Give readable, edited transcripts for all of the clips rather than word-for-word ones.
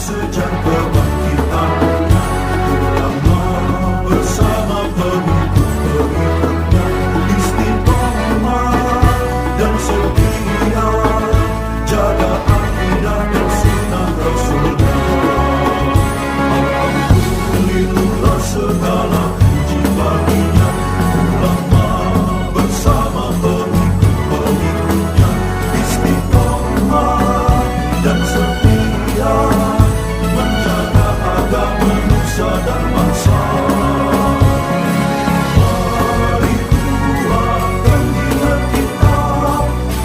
sejak kebangkitannya, ulama bersama pengikut-pengikutnya istiqomah dan setia, jaga akidah dan sunnah Rasulnya. Alhamdulillah segala puji baginya, ulama bersama pengikut-pengikutnya istiqomah dan setia, menjaga agama nusa dan bangsa. Mari kuatkan niat kita,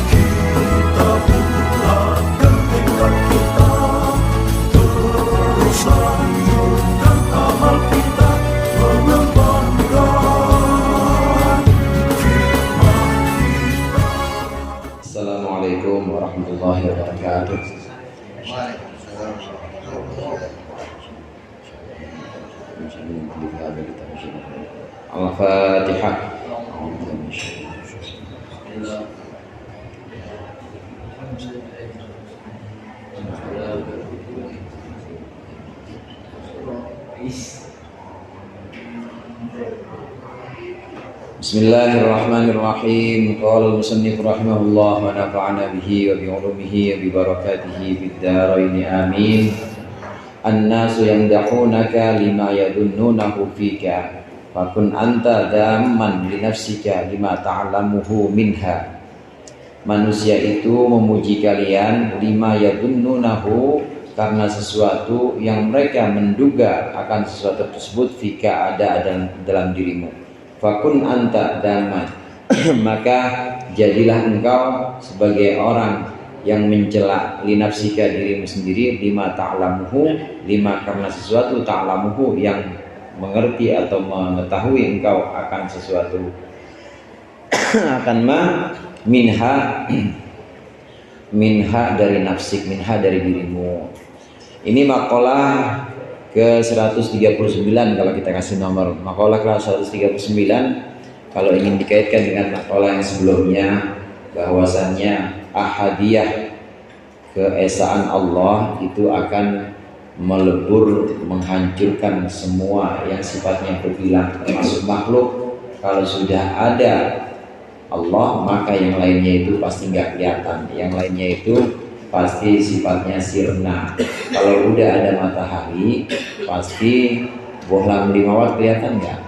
kita bulatkan tekad kita, terus lanjutkan amal kita, mengembangkan khidmat kita. Assalamualaikum warahmatullahi wabarakatuh. Al-Fatihah. Bismillahirrahmanirrahim. Qala al-musannif rahimahullah wa nafa'ana bihi wa bi 'ulumihi wa bi barakatihi fid dharain amin. An-nasu yamdahunaka lima yadunnunahu fika, fakun anta dhamman li nafsika lima ta'lamuhu minha. Manusia itu memuji kalian lima yadunnunahu, karena sesuatu yang mereka menduga akan sesuatu tersebut fika ada dalam dirimu. Fakun anta dhamman maka jadilah engkau sebagai orang yang mencela linafsika dirimu sendiri, lima ta'lamuhu, lima karena sesuatu ta'lamuhu yang mengerti atau mengetahui engkau akan sesuatu akan minha dari nafsik, minha dari dirimu. Ini makalah ke 139 kalau kita kasih nomor makalah ke 139. Kalau ingin dikaitkan dengan makalah yang sebelumnya, bahwasannya ahadiyah, keesaan Allah itu akan melebur, menghancurkan semua yang sifatnya berbilang, termasuk makhluk. Kalau sudah ada Allah, maka yang lainnya itu pasti nggak kelihatan, yang lainnya itu pasti sifatnya sirna. Kalau udah ada matahari, pasti bohlam 5 watt kelihatan nggak?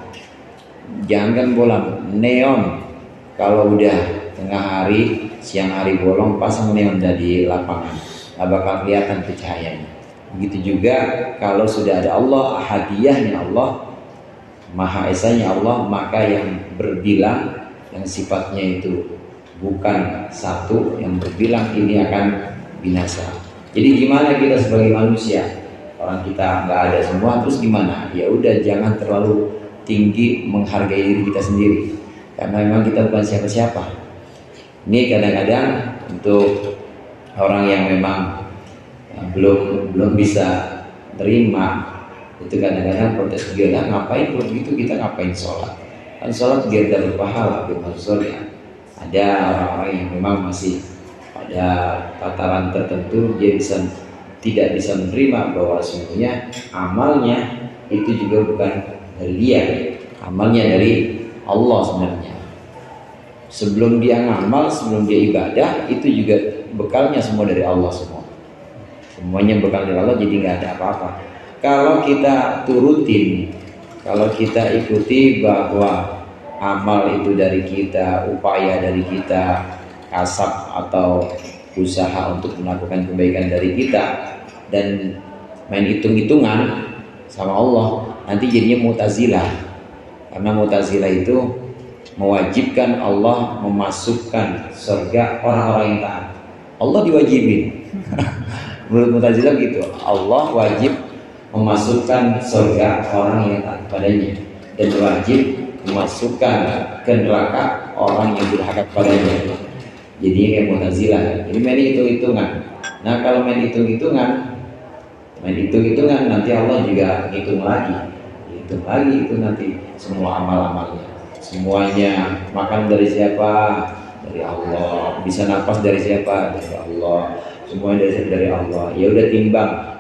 Jangan bohlam, neon. Kalau udah tengah hari, siang hari bolong, pasang neon dari lapangan, nggak bakal kelihatan tuh cahayanya. Begitu juga kalau sudah ada Allah, ahadiyahnya Allah, maha esanya Allah, maka yang berbilang, yang sifatnya itu bukan satu, yang berbilang ini akan binasa. Jadi gimana kita sebagai manusia? Orang kita nggak ada semua, terus gimana? Ya udah, jangan terlalu tinggi menghargai diri kita sendiri, karena memang kita bukan siapa-siapa. Ini kadang-kadang untuk orang yang memang belum bisa terima, itu kadang-kadang protes juga, ngapain kalau begitu, kita ngapain sholat? Kan sholat biar dapat pahala, biar masuk surga. Ada orang-orang yang memang masih pada tataran tertentu, dia tidak bisa menerima bahwa sesungguhnya amalnya itu juga bukan dari dia, amalnya dari Allah sebenarnya. Sebelum dia ngamal, sebelum dia ibadah, itu juga bekalnya semua dari Allah semua. Semuanya bekal dari Allah, jadi nggak ada apa-apa. Kalau kita turutin, kalau kita ikuti bahwa amal itu dari kita, upaya dari kita, kasab atau usaha untuk melakukan kebaikan dari kita, dan main hitung-hitungan sama Allah, nanti jadinya Mu'tazilah. Karena Mu'tazilah itu mewajibkan Allah memasukkan surga orang-orang yang taat. Allah diwajibin. Menurut Mu'tazilah gitu, Allah wajib memasukkan surga orang yang taat padanya, dan wajib memasukkan ke neraka orang yang durhaka padanya. Jadi kayak Mu'tazilah. Jadi main hitung-hitungan. Nah kalau main hitung-hitungan nanti Allah juga hitung lagi itu nanti semua amal-amalnya. Semuanya makan dari siapa? Dari Allah. Bisa nafas dari siapa? Dari Allah. Semuanya dari Allah. Ya udah timbang.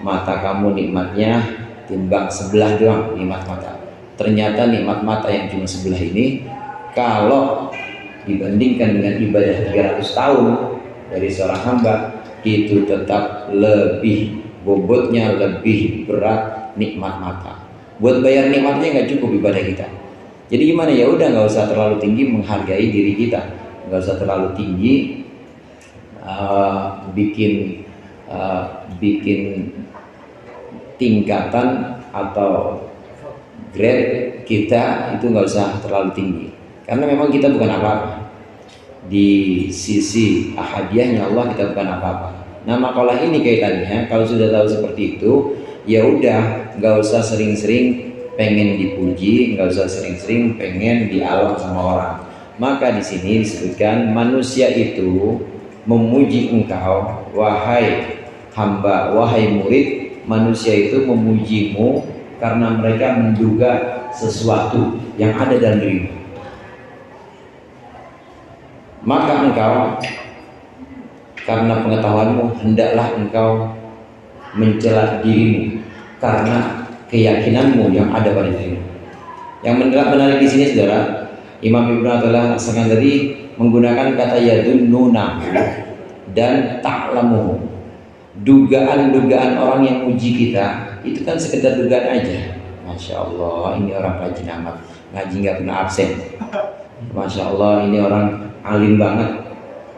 mata kamu nikmatnya timbang sebelah doang nikmat mata. Ternyata nikmat mata yang cuma sebelah ini kalau dibandingkan dengan ibadah 300 tahun dari seorang hamba, itu tetap lebih bobotnya, lebih berat nikmat mata. Buat bayar nikmatnya nggak cukup ibadah kita. Jadi gimana, ya udah, nggak usah terlalu tinggi menghargai diri kita, nggak usah terlalu tinggi bikin tingkatan atau grade kita itu nggak usah terlalu tinggi, karena memang kita bukan apa-apa di sisi ahadiyahnya Allah, kita bukan apa-apa. Nah, makalah ini kaitannya, kalau sudah tahu seperti itu, ya udah, nggak usah sering-sering pengen dipuji, nggak usah sering-sering pengen dialog sama orang. Maka di sini disebutkan manusia itu memuji engkau, wahai hamba, wahai murid. Manusia itu memujimu karena mereka menduga sesuatu yang ada dalam dirimu. Maka engkau, karena pengetahuanmu, hendaklah engkau mencela dirimu karena keyakinanmu yang ada pada dirimu. Yang menarik di sini, saudara, Imam Ibnu Athaillah As-Sakandari tadi menggunakan kata yadunnuna dan ta'lamu. Dugaan-dugaan orang yang muji kita itu kan sekedar dugaan aja. Masya Allah, ini orang rajin amat, ngaji nggak pernah absen. Masya Allah, ini orang alim banget,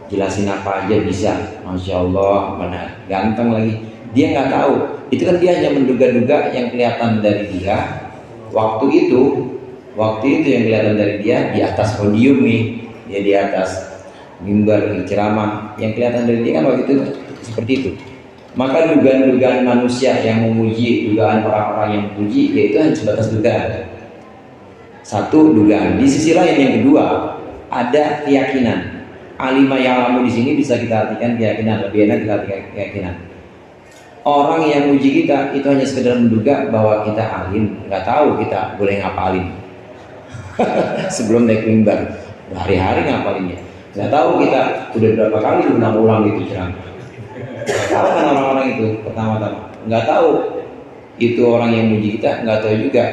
jelasin apa aja bisa. Masya Allah, mana ganteng lagi. Dia nggak tahu, itu kan dia hanya menduga-duga yang kelihatan dari dia. Waktu itu yang kelihatan dari dia di atas podium nih, dia di atas mimbar ceramah, yang kelihatan dari dia kan waktu itu seperti itu. Maka dugaan-dugaan manusia yang memuji, dugaan orang-orang yang memuji, yaitu hanya sebatas dugaan. Satu, dugaan. Di sisi lain yang kedua, ada keyakinan. Alima ya'lamu di sini bisa kita artikan keyakinan, lebih enak kita artikan keyakinan. Orang yang muji kita itu hanya sekedar menduga bahwa kita alim, nggak tahu kita boleh ngapalin. Sebelum naik mimbar, hari-hari ngapalinnya. Nggak tahu kita udah berapa kali ulang-ulang itu ceramah. Tahu kan orang-orang itu pertama-tama nggak tahu itu orang yang muji kita, nggak tahu juga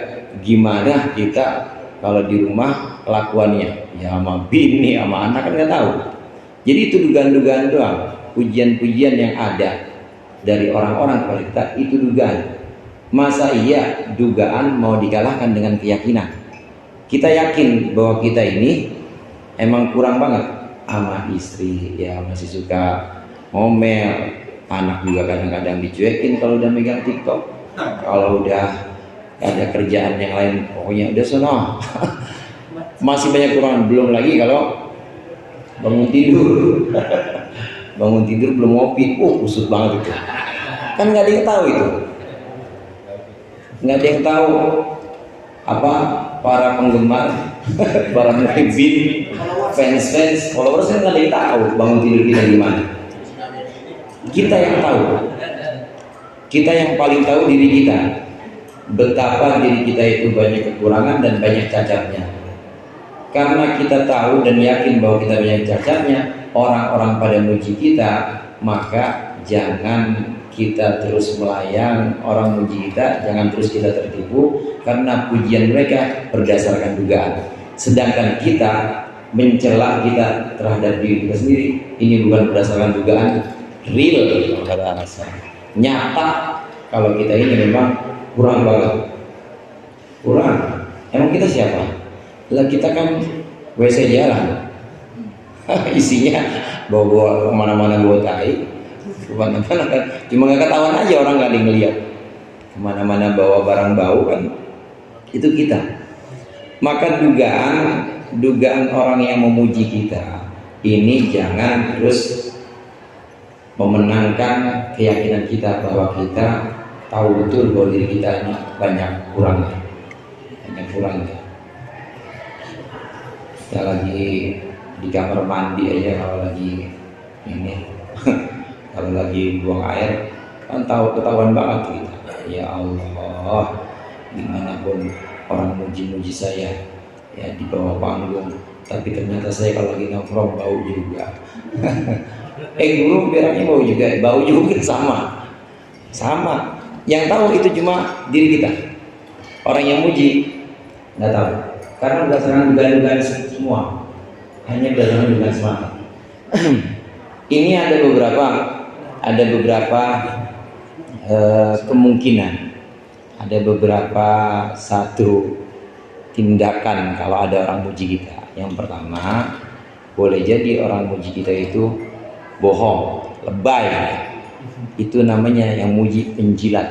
gimana kita kalau di rumah kelakuannya, ya sama bini, sama anak, kan nggak tahu. Jadi itu dugaan-dugaan doang, pujian-pujian yang ada dari orang-orang kepada kita itu dugaan. Masa iya dugaan mau dikalahkan dengan keyakinan? Kita yakin bahwa kita ini emang kurang banget sama istri, ya masih suka ngomel. Anak juga kadang-kadang dicuekin kalau udah megang TikTok. Kalau udah ada kerjaan yang lain, pokoknya udah sono. Masih banyak kurang. Belum lagi kalau bangun tidur. Bangun tidur belum ngopi, kusut banget itu. Kan nggak ada yang tahu itu. Nggak ada yang tahu apa para penggemar, para muhibbin, fans, followers, kan nggak ada yang tahu bangun tidur kita gimana. Kita yang tahu, kita yang paling tahu diri kita, betapa diri kita itu banyak kekurangan dan banyak cacatnya. Karena kita tahu dan yakin bahwa kita banyak cacatnya, orang-orang pada muji kita, maka jangan kita terus melayang. Orang muji kita, jangan terus kita tertipu, karena pujian mereka berdasarkan dugaan. Sedangkan kita mencela kita terhadap diri kita sendiri, ini bukan berdasarkan dugaan, real, nyata. Kalau kita ini memang kurang banget, kurang. Emang kita siapa? Lah kita kan WC jalan, isinya bawa kemana-mana, bawa tai, kemana-mana kan, cuma nggak ketahuan aja, orang nggak ada yang ngeliat. Kemana-mana bawa barang bau kan, itu kita. Maka dugaan orang yang memuji kita ini jangan terus memenangkan keyakinan kita bahwa kita tahu betul bahwa diri kita ini banyak kurangnya. Kita lagi di kamar mandi aja, kalau lagi ini kalau lagi buang air kan ketahuan banget kita. Ya Allah, gimana pun orang muji-muji saya ya di bawah panggung, tapi ternyata saya kalau lagi nongkrong bau juga. Guru beraknya bau juga kan sama. Yang tahu itu cuma diri kita. Orang yang muji nggak tahu, karena berdasarkan dugaan-dugaan semua, hanya berdasarkan dugaan semata. Ini ada beberapa kemungkinan, ada beberapa satu tindakan kalau ada orang muji kita. Yang pertama, boleh jadi orang muji kita itu bohong, lebay. Itu namanya yang muji penjilat.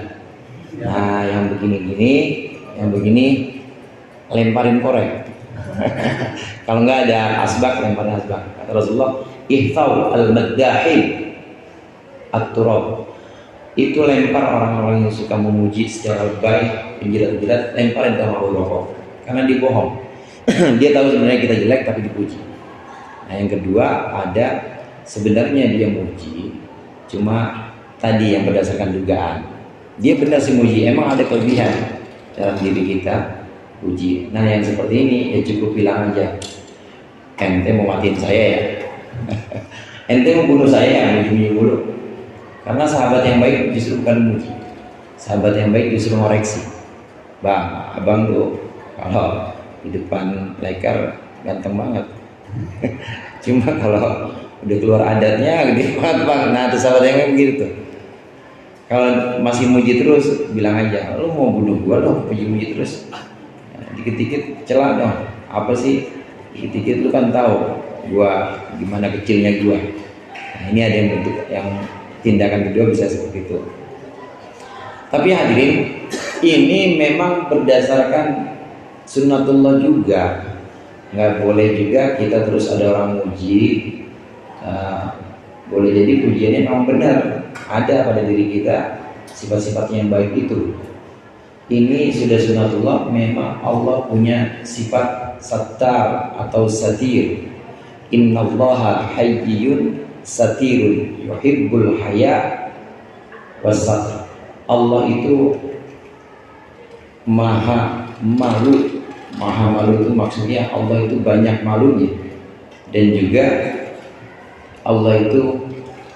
Nah, yang begini lemparin korek. Kalau nggak ada asbak, lemparin asbak. Kata Rasulullah, ihfau al-maddahin at-turab. Itu lempar orang-orang yang suka memuji secara lebay, penjilat-penjilat, lemparin ke rokok. Karena dia bohong. Dia tahu sebenarnya kita jelek tapi dipuji. Nah, yang kedua, ada sebenarnya dia muji, cuma tadi yang berdasarkan dugaan. Dia benar sih muji, emang ada kelebihan dalam diri kita, puji. Nah, yang seperti ini ya cukup bilang aja, ente mau matiin saya ya. Ente mau bunuh saya ya, muji-muji dulu. Karena sahabat yang baik justru bukan muji, sahabat yang baik justru ngoreksi. Bang, abang tuh kalau di depan lekar ganteng banget. Cuma kalau udah keluar adatnya gede banget bang. Nah, itu sahabat yang baik begitu tuh. Kalau masih muji terus, bilang aja, lu mau bunuh gua dong, muji-muji terus. Dikit-dikit celah dong. Apa sih? Dikit-dikit lu kan tahu gua gimana kecilnya gua. Nah, ini ada yang bentuk, yang tindakan kedua bisa seperti itu. Tapi hadirin, ini memang berdasarkan sunnatullah juga. Nggak boleh juga kita terus ada orang muji. Boleh jadi pujiannya memang benar, ada pada diri kita sifat-sifat yang baik itu. Ini sudah sunnatullah, memang Allah punya sifat sattar atau satir. Innallaha hayyun satirun yuhibbul haya wasatr. Allah itu maha malu. Maha malu itu maksudnya Allah itu banyak malunya, dan juga Allah itu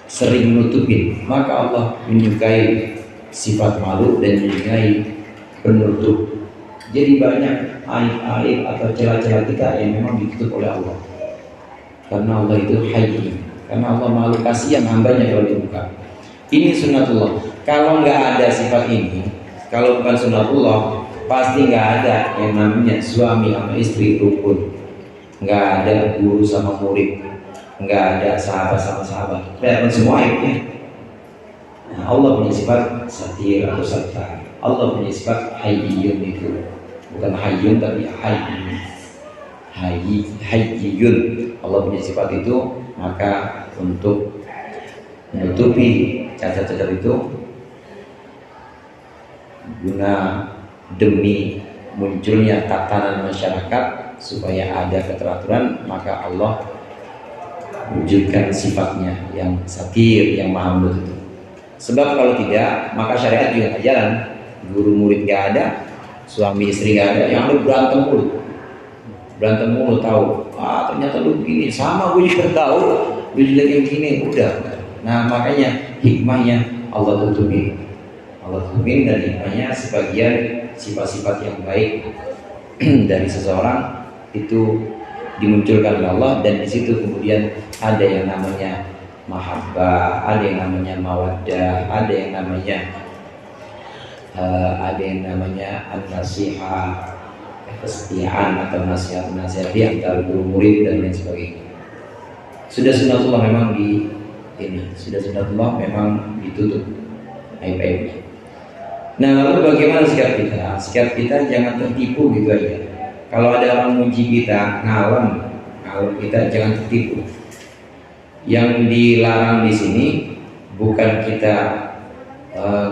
sering nutupin. Maka Allah menyukai sifat malu dan menyukai penutup. Jadi banyak aib-aib atau celah-celah kita yang memang ditutup oleh Allah. Karena Allah itu hayy. Karena Allah malu, kasihan hambanya kalau dibuka. Ini sunnatullah. Kalau nggak ada sifat ini, kalau bukan sunnatullah, pasti nggak ada yang namanya suami sama istri rukun. Nggak ada guru sama murid. Nggak ada sahabat sama sahabat, kelihatan semua aibnya. Nah, Allah punya sifat satir atau sattar. Allah punya sifat hayyun, itu bukan hayyun tapi hayyun. Allah punya sifat itu, maka untuk menutupi cacat-cacat itu, guna demi munculnya tatanan masyarakat supaya ada keteraturan, maka Allah wujudkan sifatnya yang satir, yang maha mulut itu. Sebab kalau tidak, maka syariat juga nggak jalan. Guru murid nggak ada, suami istri nggak ada, yang ada berantem mulu tahu. Ternyata lu begini, sama gue juga tahu, lu jelek yang begini, udah. Nah, makanya hikmahnya Allah tutupin, dan hikmahnya sebagian sifat-sifat yang baik dari seseorang itu dimunculkan oleh Allah, dan di situ kemudian ada yang namanya mahabbah, ada yang namanya mawaddah, ada yang namanya an-nasihah, kesetiaan atau nasihat di antara guru murid dan lain sebagainya. Sudah sunnatullah memang ditutup aib-aibnya. Nah, lalu bagaimana sikap kita? Sikap kita jangan tertipu gitu aja. Kalau ada orang muji kita, ngalem kita jangan tertipu. Yang dilarang di sini bukan kita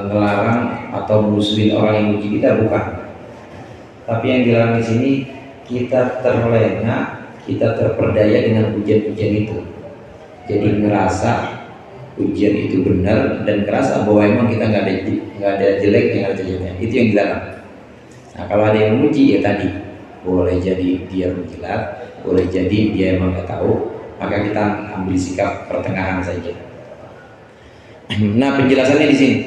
ngelarang atau musuhin orang yang muji kita, bukan. Tapi yang dilarang di sini kita terlena, kita terperdaya dengan pujian-pujian itu. Jadi ngerasa pujian itu benar dan ngerasa bahwa emang kita nggak ada jeleknya, nggak ada jeleknya. Itu yang dilarang. Nah, kalau ada yang muji ya tadi, boleh jadi dia menjilat, boleh jadi dia emang nggak tahu, maka kita ambil sikap pertengahan saja. Nah, penjelasannya di sini.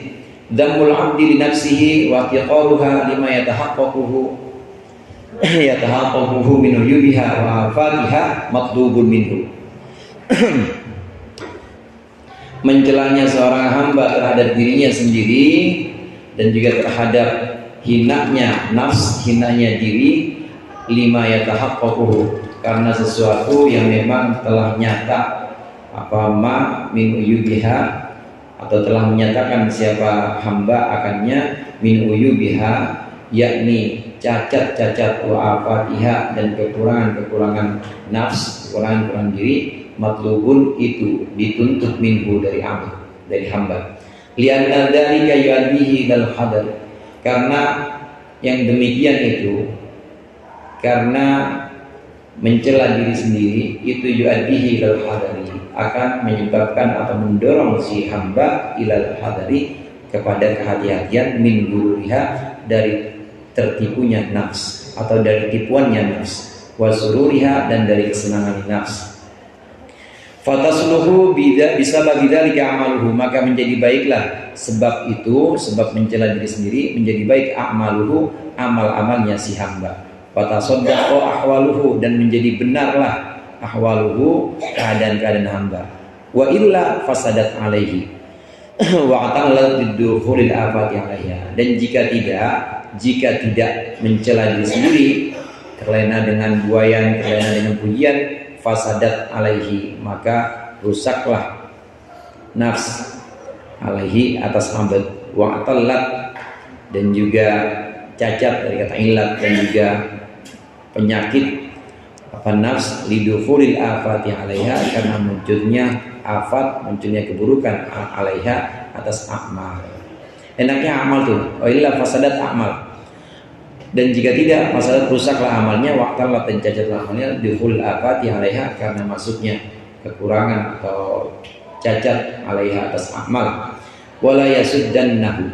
Dhammul 'abdi li nafsihi wa tiqaruha lima yatahaqqaquhu min uyubiha wa afatiha matlubun minhu. Mencelanya seorang hamba terhadap dirinya sendiri dan juga terhadap hinanya nafs, hinanya diri, lima yatahaqqaquhu, karena sesuatu yang memang telah nyata min uyubiha, atau telah menyatakan siapa hamba akannya, min uyubiha, yakni cacat-cacat wa afatiha, dan kekurangan-kekurangan nafs, kekurangan diri, matlubun itu dituntut minhu dari hamba. Lianna dzalika yu'addihi dal hadar, karena yang demikian itu, karena mencela diri sendiri itu yu'addihi dal hadari, akan menyebabkan atau mendorong si hamba ilal hadari, kepada kehati-hatian, min gururiha, dari tertipunya nafs atau dari tipuannya nafs, wa sururiha, dan dari kesenangan nafs. Fatasluhu bisa bagi dzalika amaluhu, maka menjadi baiklah sebab itu, sebab mencela diri sendiri, menjadi baik amaluhu, amal-amalnya si hamba. Fatasaddaqu ahwaluhu, dan menjadi benarlah ahwaluhu, keadaan-keadaan hamba. Wa illa fasadat alaihi wa atallat bidukhulil afati alaiha, dan jika tidak mencela diri sendiri, terlena dengan buayan, terlena dengan pujian, fasadat alaihi, maka rusaklah nafs alaihi, atas hamba, wa atallat, dan juga cacat dari kata ilat, dan juga penyakit nafs, lidukhulil afati alaiha, karena munculnya afat, munculnya keburukan alaiha, atas amal. Enaknya amal tuh, illa fasadat amal, dan jika tidak, fasadat rusaklah amalnya, waqtallat, dan cacatlah amalnya, dukhul afati alaiha, karena masuknya kekurangan atau cacat alaiha, atas amal. Wala yasuddannahu,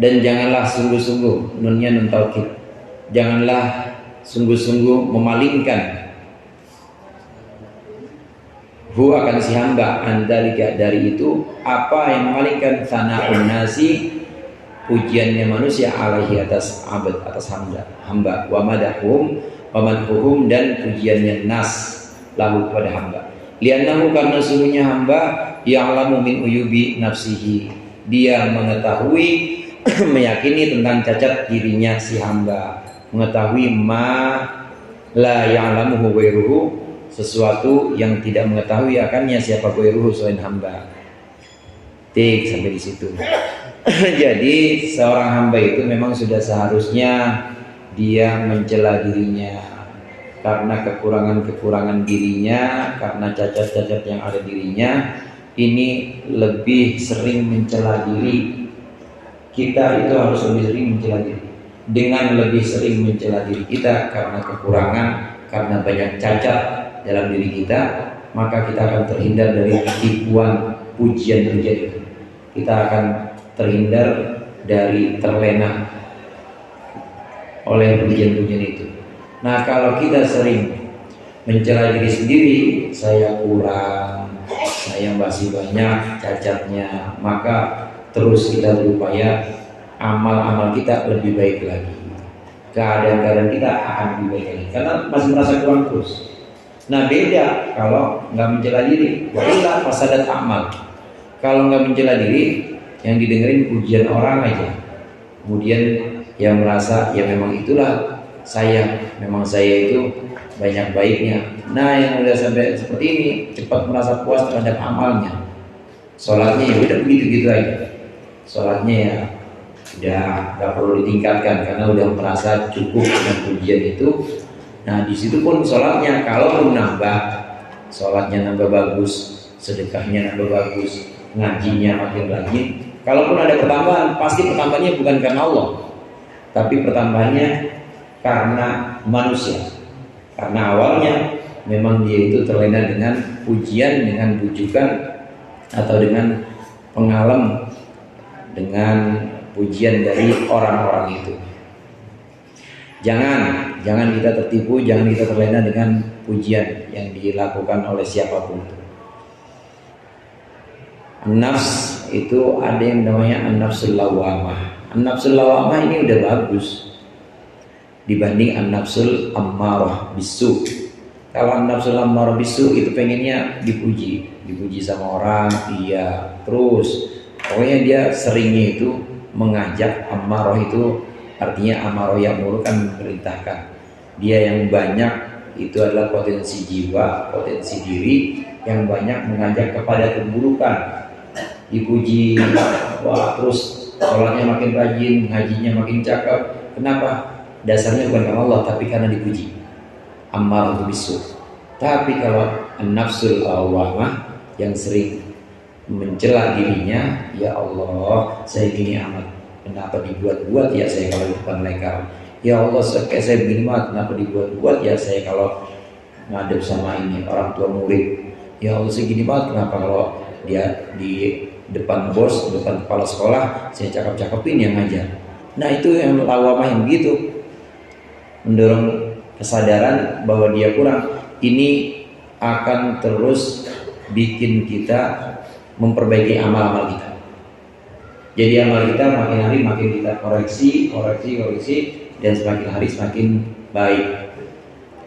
dan janganlah sungguh-sungguh, nunnya nun taukid, janganlah sungguh-sungguh memalingkan hu akan si hamba, andalika, dari itu, apa yang memalingkan, sana'un nasi, pujiannya manusia, alaihi, atas abad, atas hamba, wa madahum wa madhuhum, dan pujiannya nas lahu, pada hamba. Liannahu, karena sungguhnya hamba, ya'lamu min uyubi nafsihi, dia mengetahui meyakini tentang cacat dirinya si hamba, mengetahui ma la ya'lamuhu ghairuhu, sesuatu yang tidak mengetahui akannya siapa ghairuhu, selain hamba. Sampai di situ. Jadi seorang hamba itu memang sudah seharusnya dia mencela dirinya karena kekurangan-kekurangan dirinya, karena cacat-cacat yang ada dirinya. Ini lebih sering mencela diri. Kita itu harus lebih sering mencela diri. Dengan lebih sering mencela diri kita karena kekurangan, karena banyak cacat dalam diri kita, maka kita akan terhindar dari tipuan pujian-pujian itu. Kita akan terhindar dari terlena oleh pujian-pujian itu. Nah, kalau kita sering mencela diri sendiri, saya kurang, saya masih banyak cacatnya, maka terus kita berupaya amal-amal kita lebih baik lagi, keadaan-keadaan kita akan lebih baik lagi, karena masih merasa kurang terus. Nah, beda kalau nggak mencela diri, wala fasadat amal. Kalau nggak mencela diri, yang didengerin pujian orang aja, kemudian yang merasa ya memang itulah saya, memang saya itu banyak baiknya. Nah, yang udah sampai seperti ini cepat merasa puas terhadap amalnya. Sholatnya ya udah begitu-gitu aja. Sholatnya ya udah nggak perlu ditingkatkan karena udah merasa cukup dengan pujian itu. Nah, di situ pun sholatnya kalau nambah, sholatnya nambah bagus, sedekahnya nambah bagus, ngajinya makin rajin. Kalaupun ada pertambahan, pasti pertambahannya bukan karena Allah, tapi pertambahannya karena manusia. Karena awalnya memang dia itu terlena dengan pujian, dengan bujukan, atau dengan pengalem dengan pujian dari orang-orang itu. Jangan kita tertipu, jangan kita terlena dengan pujian yang dilakukan oleh siapapun itu. Nafs itu ada yang namanya an-nafsul lawamah. An-nafsul lawamah ini udah bagus dibanding an-nafsul ammarah bisu. Kalau an-nafsul ammarah bisu itu pengennya dipuji sama orang, iya, terus pokoknya dia seringnya itu mengajak. Ammarah itu artinya amarah yang mulu kan memerintahkan. Dia yang banyak itu adalah potensi jiwa, potensi diri yang banyak mengajak kepada keburukan. Dipuji, wah terus sholatnya makin rajin, ngajinya makin cakep. Kenapa? Dasarnya bukan karena Allah, tapi karena dipuji. Ammarah bisu. Tapi kalau an-nafsul lawamah yang sering mencela dirinya, ya Allah saya gini amat, kenapa dibuat-buat ya saya kalau di depan mereka. Ya Allah kayak saya begini mah, kenapa dibuat-buat ya saya kalau ngadep sama ini orang tua murid. Ya Allah segini banget, kenapa kalau dia di depan bos, depan kepala sekolah saya cakep-cakepin yang ngajar. Nah itu yang lawamah yang begitu, mendorong kesadaran bahwa dia kurang. Ini akan terus bikin kita memperbaiki amal-amal kita. Jadi amal kita makin hari makin kita koreksi, dan semakin hari semakin baik.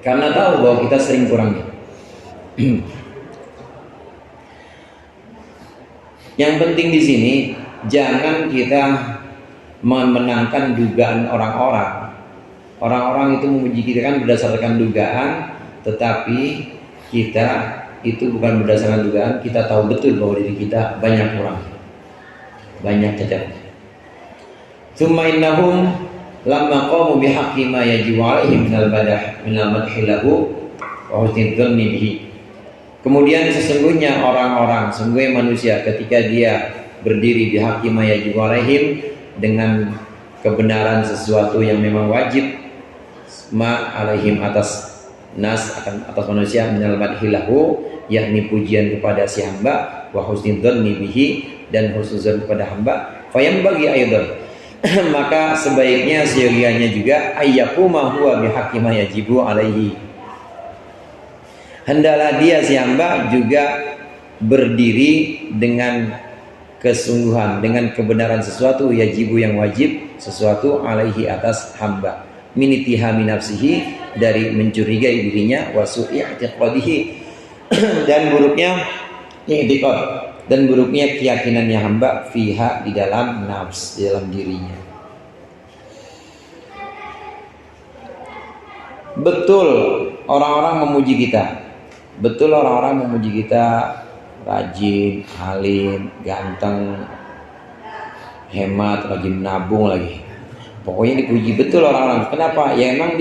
Karena tahu bahwa kita sering kurangnya. Yang penting di sini jangan kita memenangkan dugaan orang-orang. Orang-orang itu memuji kita kan berdasarkan dugaan, tetapi kita itu bukan berdasarkan dugaan. Kita tahu betul bahwa diri kita banyak kurang, banyak cacat. Tsumma innahum lamma qamu bihaqqi ma yajibu alaihim minal madhi lahu wa husni dzanni bihi. Kemudian sesungguhnya manusia ketika dia berdiri bihaqqi ma yajibu alaihim, dengan kebenaran sesuatu yang memang wajib, ma alaihim atas atas manusia, minal madhi lahu, yakni pujian kepada si hamba, wa husni dzanni bihi, dan husnuzan kepada hamba, fayam bagi aidan maka sebaiknya seyogianya juga ayyakuma huwa bihaqqi ma yajibu alaihi, hendaklah dia si hamba juga berdiri dengan kesungguhan, dengan kebenaran sesuatu, yajibu yang wajib, sesuatu alaihi atas hamba, minitihami nafsihi, dari mencurigai dirinya, wasu'i i'tiqadihi, dan buruknya i'tiqad, dan buruknya keyakinannya hamba, fiha, di dalam nafs, di dalam dirinya. Betul orang-orang memuji kita, rajin, alim, ganteng, hemat, rajin nabung lagi. Pokoknya dipuji betul orang-orang. Kenapa? Ya emang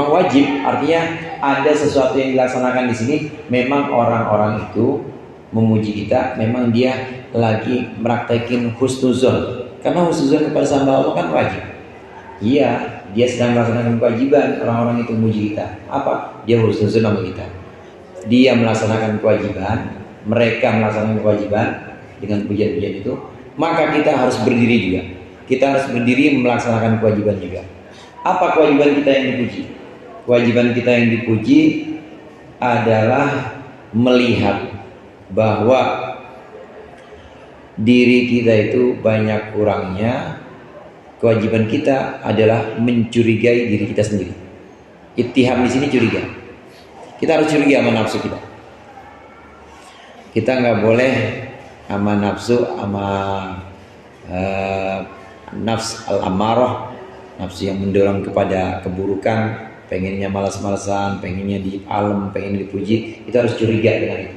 wajib, artinya ada sesuatu yang dilaksanakan di sini. Memang orang-orang itu memuji kita, memang dia lagi meraktekin husnuzon. Karena husnuzon kepada hamba Allah kan wajib. Iya, dia sedang melaksanakan kewajiban. Orang-orang itu memuji kita. Apa? Dia husnuzon sama kita. Dia melaksanakan kewajiban, mereka melaksanakan kewajiban dengan pujian-pujian itu, maka kita harus berdiri juga. Kita harus berdiri melaksanakan kewajiban juga. Apa kewajiban kita yang dipuji? Kewajiban kita yang dipuji adalah melihat bahwa diri kita itu banyak kurangnya. Kewajiban kita adalah mencurigai diri kita sendiri. Ittiham di sini curiga. Kita harus curiga sama nafsu kita. Kita nggak boleh sama nafsu, sama nafs al-amarah, nafsu yang mendorong kepada keburukan, pengennya malas-malasan, pengennya di alam, pengen dipuji. Kita harus curiga dengan itu.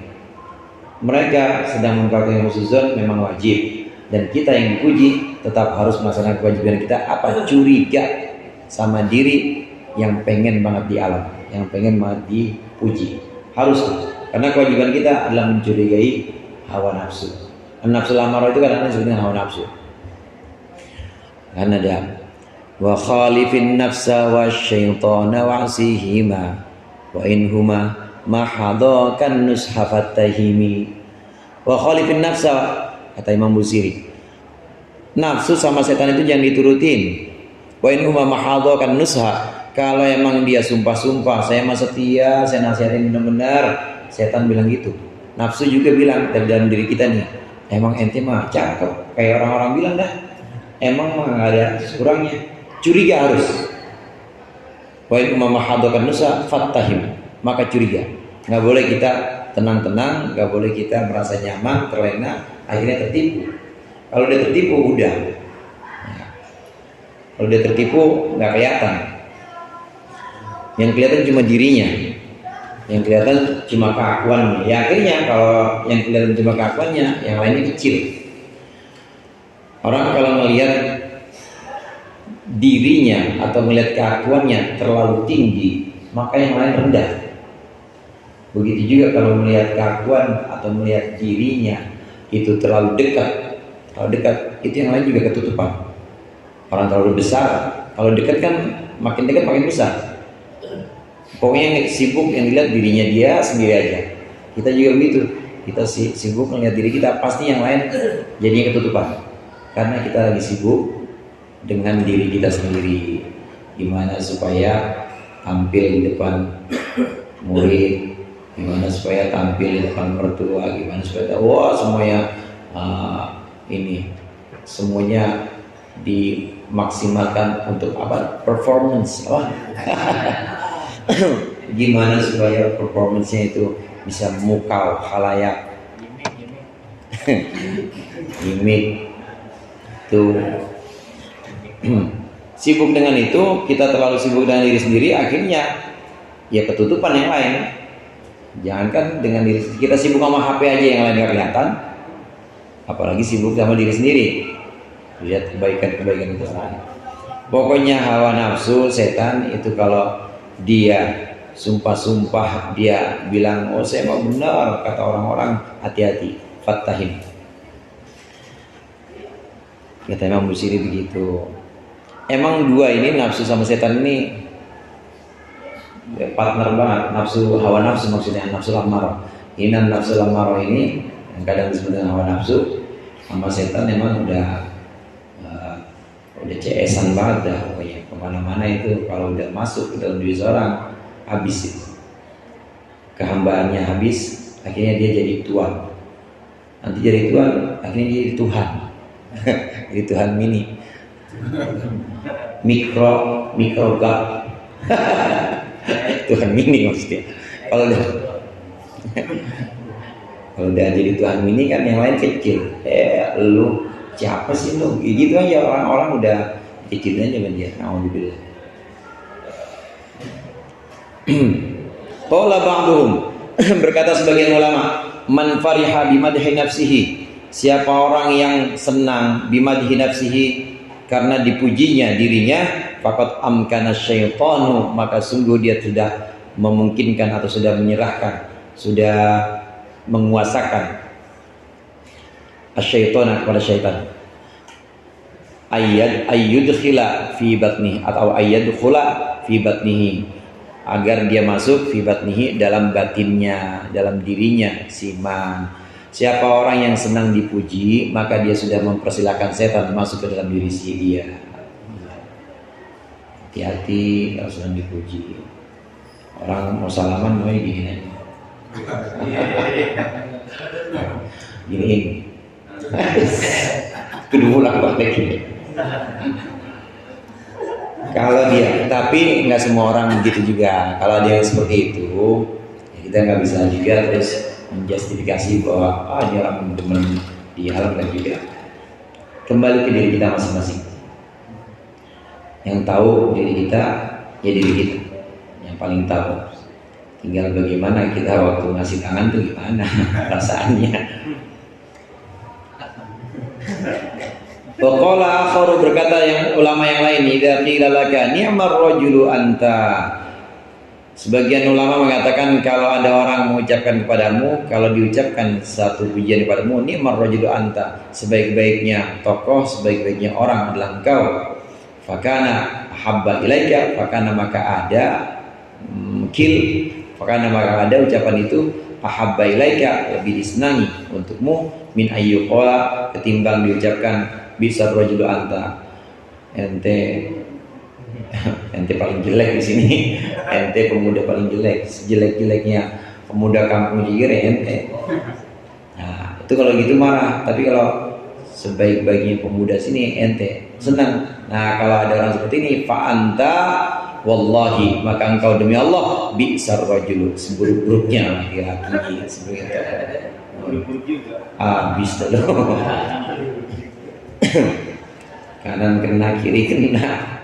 Mereka sedang mempraktikkan husnuzon memang wajib, dan kita yang dipuji tetap harus melaksanakan kewajiban kita. Apa? Curiga sama diri yang pengen banget di alam, yang pengen banget dipuji. Harus, karena kewajiban kita adalah mencurigai hawa nafsu. Nafsu amarah itu kadang-kadang disebut dengan hawa nafsu. Karena ada wa khalifin nafsa wa syaitana wa'sihima wa inhuma mahadakan nushafatahimi. Wa khalifin nafsa, kata Imam Busiri, nafsu sama setan itu jangan diturutin. Wa inhuma mahadakan nusha, kalau emang dia sumpah-sumpah saya mah setia, saya nasihatin benar-benar, setan bilang gitu. Nafsu juga bilang dalam diri kita nih, Emang ente mah cakep, kayak orang-orang bilang dah. Emang mah nggak ada kurangnya. Curiga harus. Wa in mamahadakan nusa fattahim, maka curiga. Nggak boleh kita tenang-tenang, nggak boleh kita merasa nyaman, terlena, akhirnya tertipu. Kalau dia tertipu udah. Ya. Kalau dia tertipu nggak kelihatan. Yang kelihatan cuma dirinya. Yang kelihatan cuma keakuannya. Ya akhirnya kalau yang kelihatan cuma keakuannya, yang lainnya kecil. Orang kalau melihat dirinya atau melihat keakuannya terlalu tinggi, maka yang lain rendah. Begitu juga kalau melihat keakuan atau melihat dirinya itu terlalu dekat, itu yang lain juga ketutupan. Orang terlalu besar, kalau dekat kan makin dekat makin besar. Pokoknya yang sibuk yang dilihat dirinya dia sendiri aja. Kita juga begitu. Kita sibuk melihat diri kita, pasti yang lain jadinya ketutupan. Karena kita lagi sibuk dengan diri kita sendiri. Gimana supaya tampil di depan murid, gimana supaya tampil di depan mertua, gimana supaya wah semuanya ini semuanya dimaksimalkan untuk apa? Performance, apa? Gimana supaya performance-nya itu bisa memukau khalayak. Gimik tuh. Sibuk dengan itu, kita terlalu sibuk dengan diri sendiri, akhirnya ya ketutupan yang lain. Jangankan dengan diri kita sibuk sama HP aja yang lain gak kelihatan, apalagi sibuk sama diri sendiri. Lihat kebaikan-kebaikan itu lain. Pokoknya hawa nafsu setan itu kalau dia sumpah-sumpah, dia bilang oh saya mau benar, kata orang-orang, hati-hati, fattahim. Kata Imam Busiri begitu. Emang dua ini, nafsu sama setan ini partner banget. Nafsu, hawa nafsu maksudnya, nafsu lamarah. Ini nafsu lamarah ini yang kadang disebut dengan hawa nafsu, sama setan emang udah CS-an banget dah pokoknya. Kemana-mana itu kalau udah masuk ke dalam diri seorang, habis itu. Kehambaannya habis, akhirnya dia jadi tuan. Nanti jadi tuan, akhirnya jadi Tuhan. Jadi Tuhan mini. Mikro God. Tuhan mini maksudnya. Kalau udah jadi Tuhan mini kan yang lain kecil. Lu siapa sih lu? Gitu aja orang-orang udah kecilnya aja dia. Alhamdulillah. Qala ba'duhum, berkata sebagian ulama, man fariha bimadhi nafsihi, siapa orang yang senang bimadhi nafsihi karena dipujinya dirinya, faqad amkana syaitanu, maka sungguh dia sudah memungkinkan atau sudah menyerahkan, sudah menguasakan asyaitana kepada syaitan. Ayyudkhila fi batnihi atau ayyadkhula fi batnihi, agar dia masuk fi batnihi, dalam batinnya, dalam dirinya si man. Siapa orang yang senang dipuji, maka dia sudah mempersilahkan setan masuk ke dalam diri si dia. Hati-hati kalau senang dipuji. Orang mau salaman mau gini aja. Gini. Kedua balik ini. Kalau dia, tapi nggak semua orang begitu juga. Kalau dia seperti itu, ya kita nggak bisa juga terus menjustifikasi bahwa dia orang demen di alam dan juga. Kembali ke diri kita masing-masing. Yang tahu diri kita, ya diri kita. Yang paling tahu. Tinggal bagaimana kita waktu ngasih tangan tuh gimana perasaannya. Waqala akharu, berkata yang ulama yang lain, idza qila laka ni'mar rajulu anta. Sebagian ulama mengatakan kalau ada orang mengucapkan kepadamu, kalau diucapkan satu pujian kepadamu, ni'mar rajulu anta, sebaik-baiknya tokoh, sebaik-baiknya orang adalah engkau. Fakana habba ilaika, fakana maka ada fakana maka ada ucapan itu ahabba ilaika, lebih disenangi untukmu min ayyuqala, ketimbang diucapkan bisa rajulu anta, ente paling jelek di sini, ente pemuda paling jelek, sejelek-jeleknya pemuda kampung Jigire ente. Nah, Itu kalau gitu marah. Tapi kalau sebaik-baiknya pemuda sini ente senang. Nah kalau ada orang seperti ini, fa anta wallahi, maka engkau demi Allah bi'sar rajul, seburuk-buruknya laki-laki. Buruk juga. Habis dulu. Kanan kena, kiri kena.